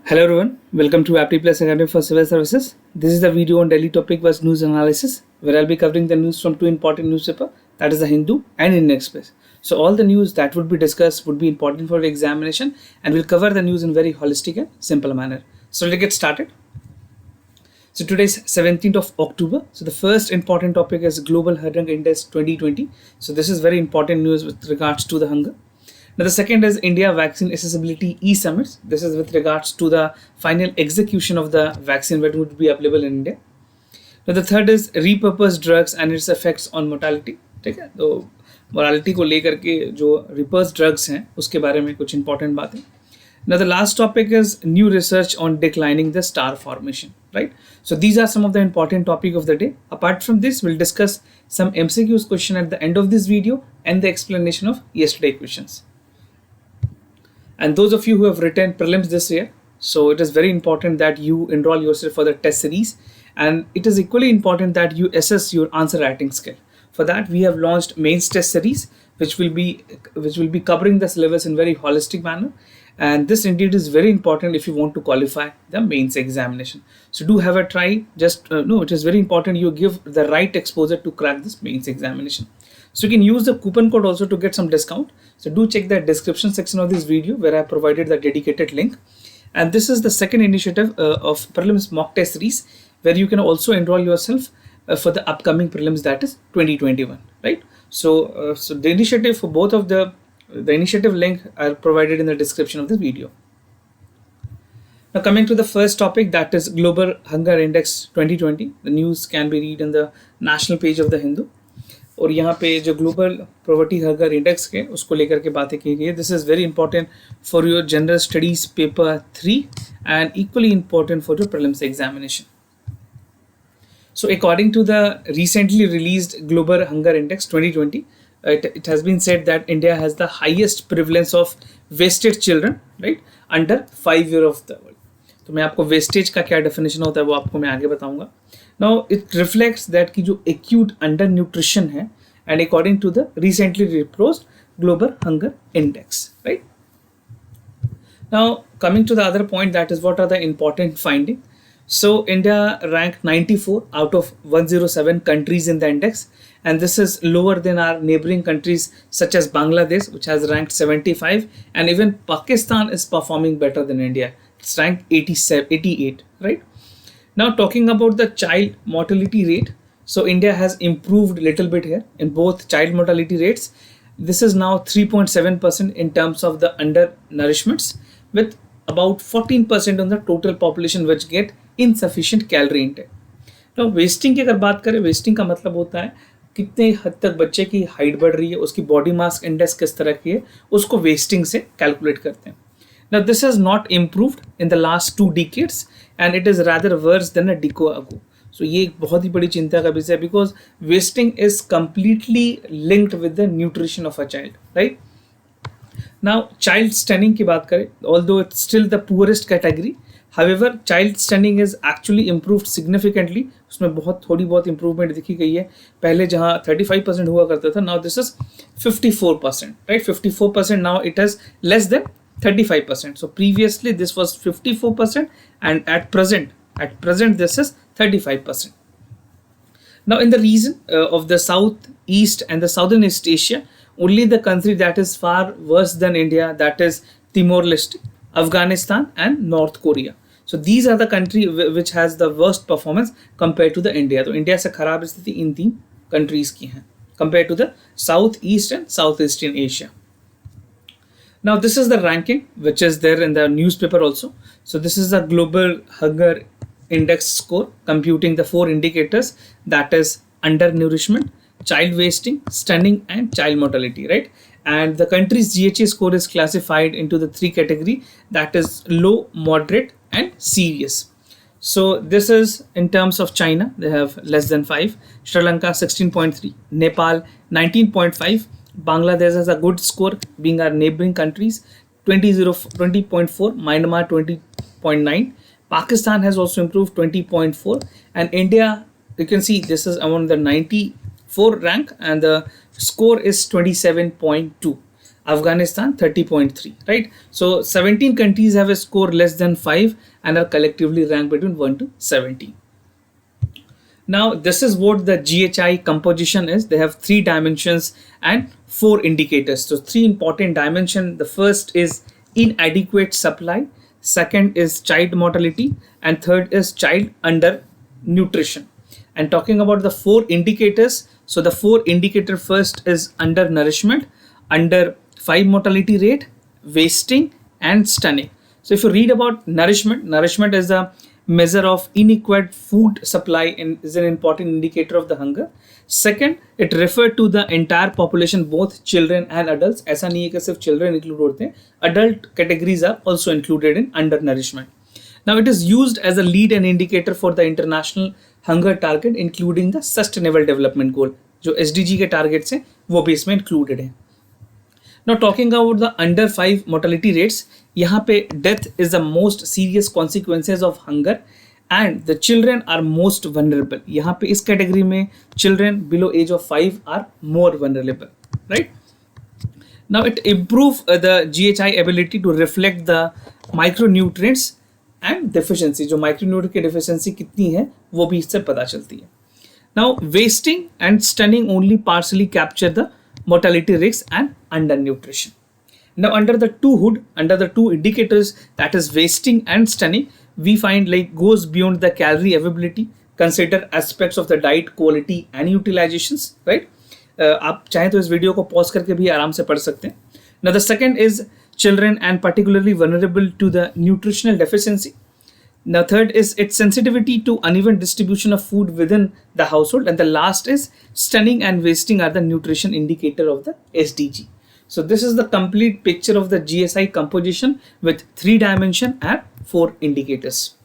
Hello everyone, welcome to Apti Plus Academy for Civil Services. This is the video on daily topic was news analysis, where I'll be covering the news from two important newspapers, that is the Hindu and Indian Express. So all the news that would be discussed would be important for the examination, and we'll cover the news in very holistic and simple manner. So let's get started. So today is 17th of October. So the first important topic is Global Hunger Index 2020. So this is very important news with regards to the hunger. Now the second is India Vaccine Accessibility E-Summits. This is with regards to the final execution of the vaccine that would be available in India. Now the third is repurposed drugs and its effects on mortality. ठीक है, तो mortality को लेकर के जो repurposed drugs हैं उसके बारे में कुछ important बातें. Now the last topic is new research on declining the star formation, right? So these are some of the important topic of the day. Apart from this, we'll discuss some MCQs question at the end of this video and the explanation of yesterday questions. And those of you who have written prelims this year, so it is very important that you enroll yourself for the test series, and it is equally important that you assess your answer writing skill. For that, we have launched mains test series, which will be covering the syllabus in very holistic manner. And this indeed is very important if you want to qualify the mains examination. So do have a try. Just no, it is very important you give the right exposure to crack this mains examination. So you can use the coupon code also to get some discount. So do check the description section of this video where I provided the dedicated link. And this is the second initiative of prelims mock test series, where you can also enroll yourself for the upcoming prelims, that is 2021, right? So the initiative for both of the initiative link are provided in the description of this video. Now coming to the first topic, that is Global Hunger Index 2020. The news can be read in the national page of the Hindu. और यहाँ पे जो global poverty hunger index के उसको लेकर के बातें की गई है. This is very important for your general studies paper 3 and equally important for your prelims examination. So according to the recently released Global Hunger Index 2020, it has been said that India has the highest prevalence of wasted children, right, under 5 years of the world. तो मैं आपको wastage का क्या definition होता है वो आपको मैं आगे बताऊंगा. नाउ इट रिफ्लेक्ट्स दैट कि जो एक्यूट अंडर न्यूट्रिशन है, and according to the recently report global hunger index, right. Now coming to the other point, that is what are the important finding. So India ranked 94 out of 107 countries in the index, and this is lower than our neighboring countries such as Bangladesh, which has ranked 75, and even Pakistan is performing better than India. It's ranked 88, right? Now talking about the child mortality rate, so India has improved little bit here in both child mortality rates. This is now 3.7% in terms of the undernourishments, with about 14% on the total population which get insufficient calorie intake. तो wasting की अगर बात करें, wasting का मतलब होता है कितने हद तक बच्चे की हाइट बढ़ रही है, उसकी बॉडी मास इंडेक्स किस तरह की है, उसको वेस्टिंग से कैलकुलेट करते हैं. Now this has not improved in the last 2 decades and it is rather worse than a decade ago. So ये एक बहुत ही बड़ी चिंता का विषय है, because wasting is completely linked with the nutrition of a child, right? Now child stunning की बात करें, although it's still the poorest category, however child stunning is actually improved significantly. उसमें बहुत थोड़ी बहुत improvement दिखी गई है. पहले जहाँ 35% हुआ करता था, now this is 54%, right? 54%, now it is less than 35%. So previously this was 54% and at present this is 35%. Now in the region of the South East and the Southern East Asia, only the country that is far worse than India, that is Timor-Leste, Afghanistan and North Korea. So these are the country which has the worst performance compared to the India. तो India से खराब स्थिति इन 3 countries की हैं compared to the South East and Southeastern Asia. Now this is the ranking which is there in the newspaper also. So this is the Global Hunger Index score computing the 4 indicators, that is undernourishment, child wasting, stunning and child mortality, right? And the country's GHA score is classified into the 3 category, that is low, moderate and serious. So this is in terms of China, they have less than 5, Sri Lanka 16.3, Nepal 19.5, Bangladesh has a good score being our neighboring countries, 20.4, Myanmar 20.9, Pakistan has also improved 20.4, and India, you can see this is among the 94 rank and the score is 27.2. Afghanistan 30.3, right? So 17 countries have a score less than 5 and are collectively ranked between 1 to 17. Now, this is what the GHI composition is. They have 3 dimensions and 4 indicators. So 3 important dimensions. The first is inadequate supply, second is child mortality, and third is child undernutrition. And talking about the 4 indicators, so the 4 indicator first is undernourishment, under 5 mortality rate, wasting, and stunning. So if you read about nourishment is the measure of inadequate food supply and is an important indicator of the hunger. Second, it referred to the entire population, both children and adults. ऐसा नहीं है कि सिर्फ children include होते हैं. Adult categories are also included in undernourishment. Now it is used as a lead and indicator for the international hunger target, including the sustainable development goal. जो SDG के targets हैं वो भी इसमें included हैं. Now talking about the under 5 mortality rates, यहाँ पे death is the most serious consequences of hunger and the children are most vulnerable. यहाँ पे इस category में children below age of 5 are more vulnerable, right? Now it improve the GHI ability to reflect the micronutrients and deficiency. जो micronutrient की deficiency कितनी है वो भी इससे पता चलती है. Now wasting and stunning only partially capture the mortality risks and undernutrition. Now under the two indicators, that is wasting and stunning, we find like goes beyond the calorie availability, consider aspects of the diet quality and utilizations, right? आप चाहें तो इस video को pause करके भी आराम से पढ़ सकते हैं. Now the second is children and particularly vulnerable to the nutritional deficiency. Now third is its sensitivity to uneven distribution of food within the household, and the last is stunning and wasting are the nutrition indicator of the SDG. So this is the complete picture of the GSI composition with 3 dimension and 4 indicators.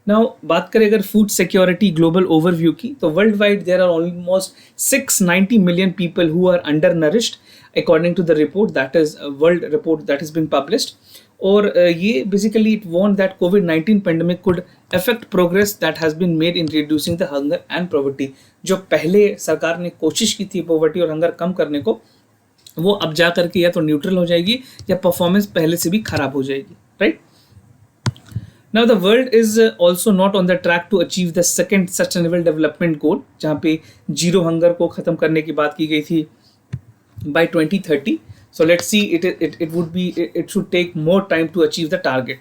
Now बात करें अगर food security global overview की, तो worldwide there are almost 690 million people who are undernourished according to the report, that is a world report that has been published. और ये basically it warned that COVID-19 pandemic could affect progress that has been made in reducing the hunger and poverty. जो पहले सरकार ने कोशिश की थी poverty और hunger कम करने को, वो अब जा करके या तो न्यूट्रल हो जाएगी या परफॉर्मेंस पहले से भी खराब हो जाएगी, right? Now the world is also not on the track to achieve the second sustainable development goal, जहाँ पे जीरो हंगर को खत्म करने की बात की गई थी by 2030. So let's see, it should take more time to achieve the target.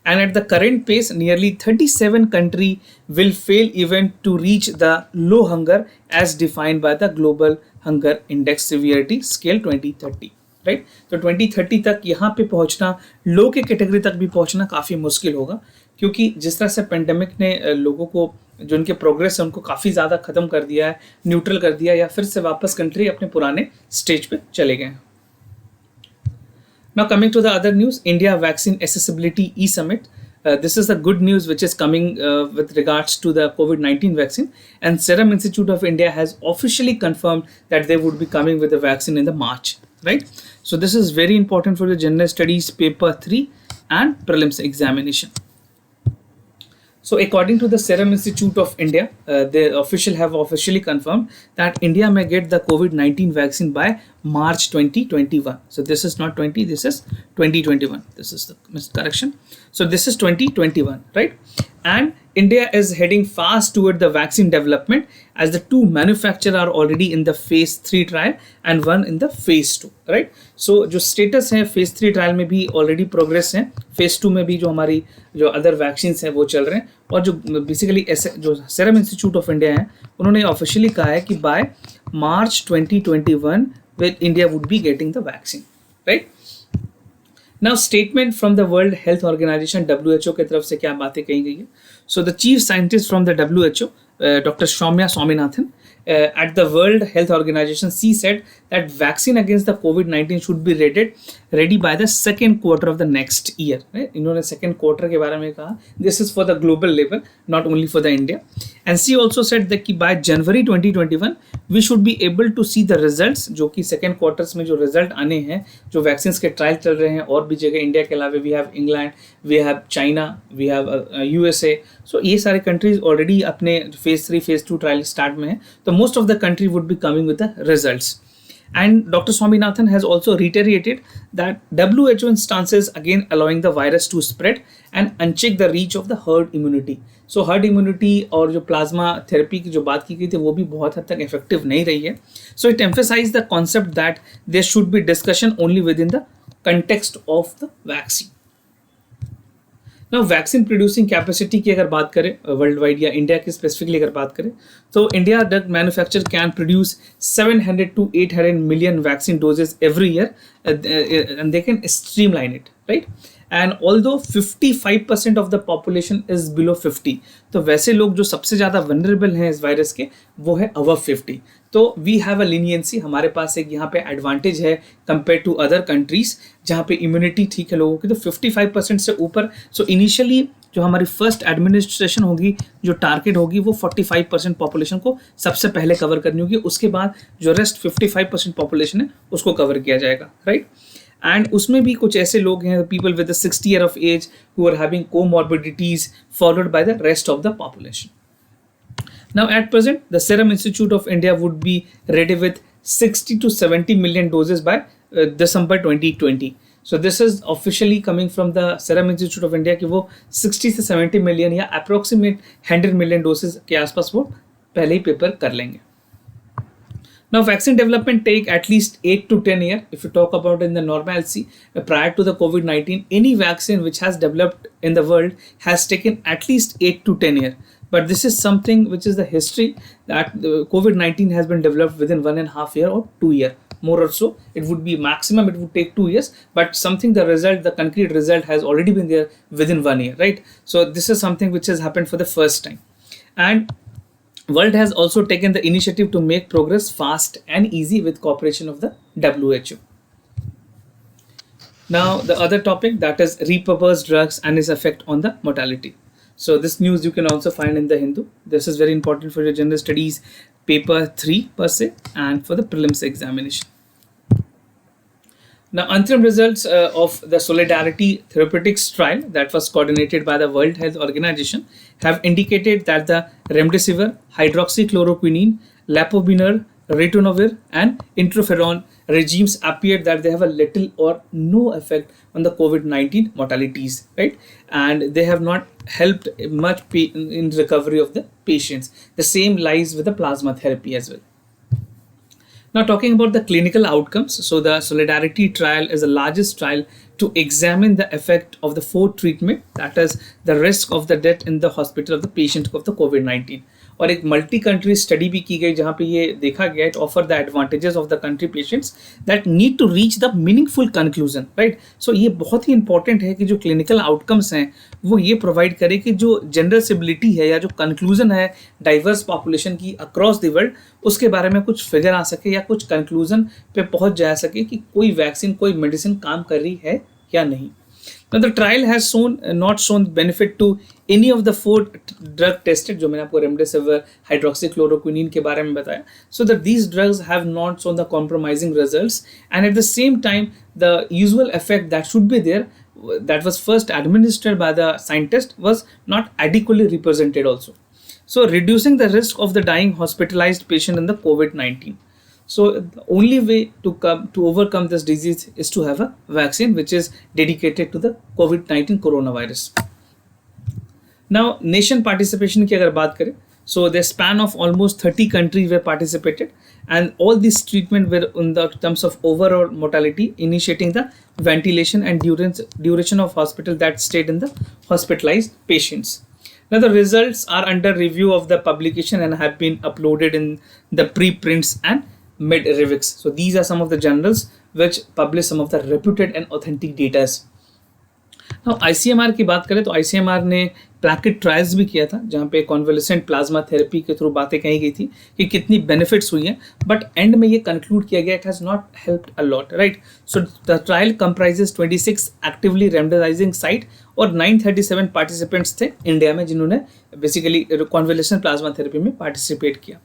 And at the current pace, nearly 37 countries will fail even to reach the low hunger as defined by the Global Hunger Index Severity Scale 2030. Right? तो 2030 तक यहाँ पे पहुँचना, लो के category तक भी पहुँचना काफ़ी मुश्किल होगा, क्योंकि जिस तरह से पेंडेमिक ने लोगों को जो उनके प्रोग्रेस है उनको काफ़ी ज़्यादा ख़त्म कर दिया है, न्यूट्रल कर दिया, या फिर से वापस कंट्री अपने पुराने स्टेज पे चले गए हैं. Now coming to the other news, India Vaccine Accessibility E-Summit. This is the good news which is coming with regards to the COVID-19 vaccine, and Serum Institute of India has officially confirmed that they would be coming with the vaccine in the March, right? So this is very important for the General Studies paper 3 and prelims examination. So according to the Serum Institute of India, they have officially confirmed that India may get the COVID-19 vaccine by March 2021. So this is not 20, this is 2021. This is the miscorrection. So this is 2021, right? And India is heading fast toward the vaccine development, as the 2 manufacturers are already in the phase 3 trial and 1 in the phase 2, right? So जो status है phase 3 trial में भी already progress है, phase 2 में भी जो हमारी जो other vaccines हैं वो चल रहे हैं, और जो basically जो Serum Institute of India है उन्होंने officially कहा है कि by March 2021 India would be getting the vaccine, right? Now statement from the World Health Organization WHO की तरफ से क्या बातें कही गई है. So the chief scientist from the WHO, Dr. Soumya Swaminathan, at the World Health Organization, she said that vaccine against the COVID-19 should be ready by the second quarter of the next year. Right? इन्होंने second quarter के बारे में कहा. This is for the global level, not only for the India. And she also said that कि by January 2021 we should be able to see the results, जो कि second quarters में जो result आने हैं, जो vaccines के trial चल रहे हैं और भी जगह इंडिया के अलावा we have England, we have China, we have USA. So ये सारे countries already अपने phase 3, phase 2 trial start में हैं. तो most of the country would be coming with the results. And Dr. Swaminathan has also reiterated that WHO instances again allowing the virus to spread and uncheck the reach of the herd immunity. So herd immunity और जो plasma therapy की जो बात की गई थी वो भी बहुत हद तक इफेक्टिव नहीं रही है. So it emphasized the concept that there should be discussion only within the context of the vaccine. Now vaccine producing capacity की अगर बात करें वर्ल्ड वाइड या इंडिया की स्पेसिफिकली अगर बात करें तो India drug manufacture can produce 700 to 800 million vaccine doses every year and they can streamline it, right. And although 55% of the population is below 50, तो वैसे लोग जो सबसे ज़्यादा वनरेबल हैं इस वायरस के वो है अबव 50. तो वी हैव अ लीनियंसी, हमारे पास एक यहाँ पे एडवांटेज है कंपेयर टू अदर कंट्रीज जहाँ पे इम्यूनिटी ठीक है लोगों की. तो 55% से ऊपर. सो इनिशियली जो हमारी फर्स्ट एडमिनिस्ट्रेशन होगी, जो टारगेट होगी वो 45% पॉपुलेशन को सबसे पहले कवर करनी होगी. उसके बाद जो रेस्ट 55% पॉपुलेशन है उसको कवर किया जाएगा, राइट. एंड उसमें भी कुछ ऐसे लोग हैं, people with 60 year of age who are having comorbidities followed by the rest of the population. Now at present, the Serum Institute of India would be ready with 60 to 70 million doses by December 2020. So this is officially coming from the Serum Institute of India कि वो 60 से 70 million या approximate 100 million doses के आसपास वो पहले ही paper कर लेंगे. Now vaccine development take at least 8 to 10 years. If you talk about in the normalcy prior to the COVID-19, any vaccine which has developed in the world has taken at least 8 to 10 years. But this is something which is the history that COVID-19 has been developed within 1.5 year or 2 year, more or so. It would be maximum, it would take 2 years, but something the concrete result has already been there within 1 year, right? So this is something which has happened for the first time. And world has also taken the initiative to make progress fast and easy with cooperation of the WHO. Now the other topic, that is repurposed drugs and its effect on the mortality. So this news you can also find in the Hindu. This is very important for your general studies paper 3 per se and for the prelims examination. Now interim results of the Solidarity Therapeutics trial that was coordinated by the World Health Organization have indicated that the remdesivir, hydroxychloroquine, lapovinar, ritonavir and interferon regimes appeared that they have a little or no effect on the COVID-19 mortalities, right? And they have not helped much in recovery of the patients. The same lies with the plasma therapy as well. Now talking about the clinical outcomes, so the Solidarity trial is the largest trial to examine the effect of the 4 treatment, that is the risk of the death in the hospital of the patient of the COVID-19. और एक multi country study भी की गई जहाँ पे ये देखा गया it offer the advantages of the country patients that need to reach the meaningful conclusion, right. So ये बहुत ही इंपॉर्टेंट है कि जो क्लिनिकल आउटकम्स हैं वो ये प्रोवाइड करे कि जो जनरसिबिलिटी है या जो कंक्लूजन है डाइवर्स पॉपुलेशन की अक्रॉस द वर्ल्ड उसके बारे में कुछ फिगर आ सके या कुछ कंक्लूजन पे पहुंच जा सके कि कोई वैक्सीन कोई मेडिसिन काम कर रही है या नहीं. Now the trial has not shown benefit to any of the 4 drug tested, जो मैंने आपको रेमडेसिविर, हाइड्रोक्सीक्लोरोक्विनिन के बारे में बताया. So that these drugs have not shown the compromising results, and at the same time the usual effect that should be there, that was first administered by the scientist, was not adequately represented also. So reducing the risk of the dying hospitalized patient in the COVID-19. So the only way to overcome this disease is to have a vaccine which is dedicated to the COVID-19 coronavirus. Now nation participation की अगर बात करें, so the span of almost 30 countries were participated, and all these treatment were in the terms of overall mortality, initiating the ventilation and duration of hospital that stayed in the hospitalized patients. Now the results are under review of the publication and have been uploaded in the preprints and mid-revics. So these are some of the journals which publish some of the reputed and authentic data. Now ICMR की बात करें तो ICMR ने placket trials भी किया था जहाँ पे कॉन्वलेसेंट प्लाज्मा थेरेपी के थ्रू बातें कही गई थी कि कितनी बेनिफिट्स हुई हैं, बट एंड में ये कंक्लूड किया गया it has not helped a lot, right. So the trial comprises 26 actively remdesivir site और 937 पार्टिसिपेंट्स थे इंडिया में जिन्होंने बेसिकली कॉन्वलेसेंट प्लाज्मा थेरेपी में पार्टिसिपेट किया.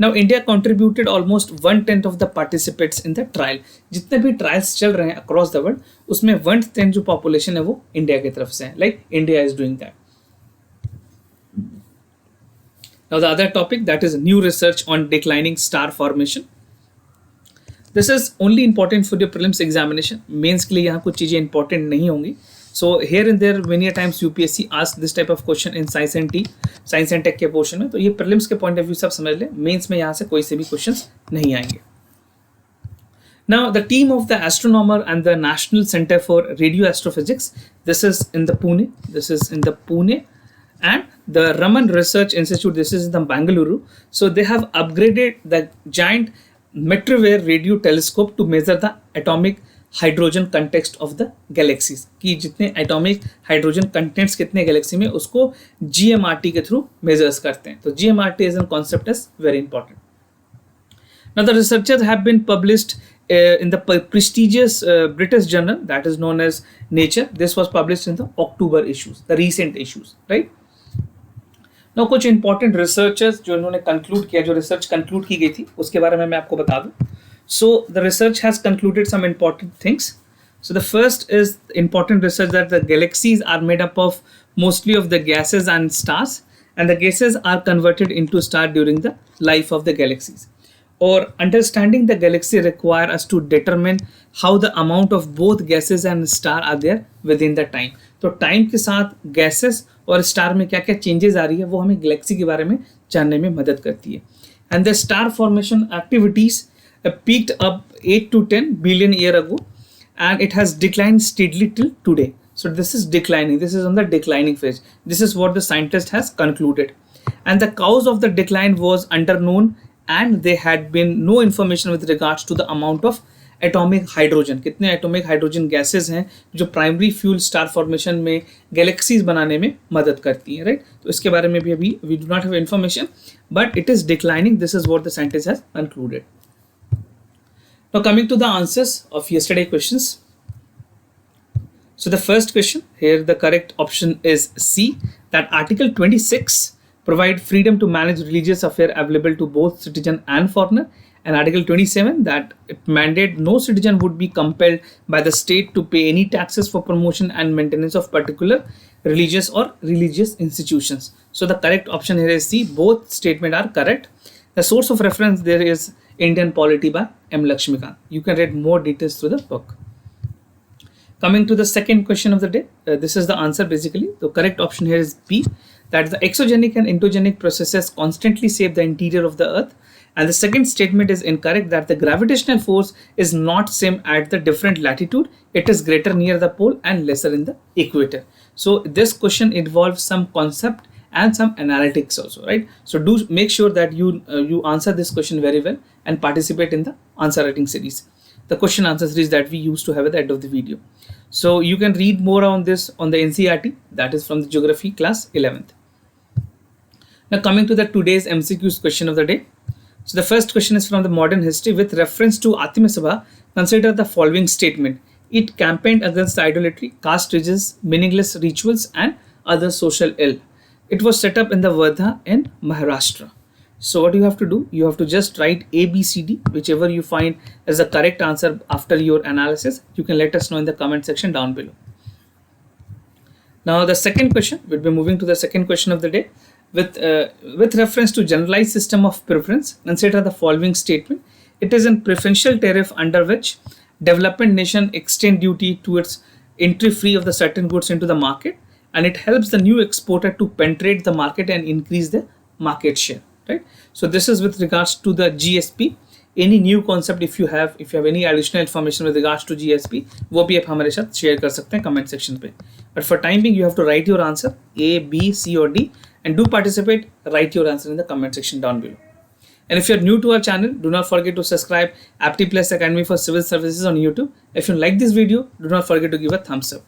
Now India contributed almost 1/10 of the participants in the trial. जितने भी trials चल रहे हैं across the world उसमें 1/10 जो population है वो इंडिया की तरफ से है, like India is doing that. Now the other topic, that is new research on declining star formation. This is only important for your prelims examination. Mains के लिए यहाँ कुछ चीज़ें इंपॉर्टेंट नहीं होंगी. So here and there many times UPSC ask this type of question in science and tech के portion में. तो ये प्रीलिम्स के पॉइंट ऑफ व्यू सब समझ लें. मेंस में यहाँ से कोई से भी क्वेश्चन नहीं आएंगे. Now, the team of the astronomer and the National Center for Radio Astrophysics, this is in the Pune, and the Raman Research Institute, this is in the Bangalore. So they have upgraded the giant Metriware radio telescope to measure the atomic hydrogen context of the galaxies. कि जितने atomic hydrogen contents कितने galaxy में उसको GMRT के through measures करते हैं. तो GMRT as a concept is very important. Now the researchers have been published in the prestigious British journal that is known as Nature. This was published in the October issues, the recent issues, right? Now कुछ important researchers जो इन्होंने conclude किया, जो research conclude की गई थी उसके बारे में मैं आपको बता दूं. So the research has concluded some important things. So the first is important research that the galaxies are made up of mostly of the gases and stars, and the gases are converted into star during the life of the galaxies. Or understanding the galaxy require us to determine how the amount of both gases and star are there within the time. तो time के साथ gases और star में क्या क्या changes आ रही है वो हमें गैलेक्सी के बारे में जानने में मदद करती है. And the star formation activities peaked up 8 to 10 billion year ago, and it has declined steadily till today. So this is declining. This is on the declining phase. This is what the scientist has concluded. And the cause of the decline was underknown, and there had been no information with regards to the amount of atomic hydrogen. कितने atomic hydrogen gases हैं जो primary fuel star formation में galaxies बनाने में मदद करती हैं, right? तो इसके बारे में भी अभी we do not have information, but it is declining. This is what the scientist has concluded. Now coming to the answers of yesterday questions. So the first question here, the correct option is C, that Article 26 provide freedom to manage religious affairs available to both citizen and foreigner, and Article 27 that it mandate no citizen would be compelled by the state to pay any taxes for promotion and maintenance of particular religious or religious institutions. So the correct option here is C. Both statements are correct. The source of reference there is Indian Polity by M. Lakshmikant. You can read more details through the book. Coming to the second question of the day, this is the answer basically. The correct option here is B, that the exogenic and endogenic processes constantly shape the interior of the earth. And the second statement is incorrect, that the gravitational force is not same at the different latitude. It is greater near the pole and lesser in the equator. So this question involves some concept and some analytics also, right? So do make sure that you answer this question very well and participate in the answer writing series, the question answer series that we used to have at the end of the video. So you can read more on this on the NCERT, that is from the geography class 11th. Now coming to the today's MCQs question of the day. So the first question is from the modern history. With reference to Aatma Sabha, consider the following statement. It campaigned against the idolatry, caste prejudice, meaningless rituals and other social ill. It was set up in the Wardha in Maharashtra. So what you have to do, you have to just write A, B, C, D, whichever you find as the correct answer after your analysis. You can let us know in the comment section down below. Now the second question, we'll be moving to the second question of the day. With reference to generalized system of preference, consider the following statement. It is a preferential tariff under which development nation extend duty towards entry free of the certain goods into the market, and it helps the new exporter to penetrate the market and increase the market share, right? So this is with regards to the GSP. Any new concept if you have any additional information with regards to GSP, वो भी आप हमारे साथ share कर सकते हैं comment section पे. But for time being, you have to write your answer A, B, C or D, and do participate. Write your answer in the comment section down below. And if you're new to our channel, do not forget to subscribe Apti Plus Academy for Civil Services on YouTube. If you like this video, do not forget to give a thumbs up.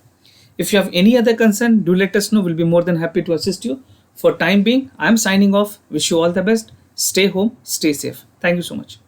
If you have any other concern, do let us know. We'll be more than happy to assist you. For time being, I'm signing off. Wish you all the best. Stay home, stay safe. Thank you so much.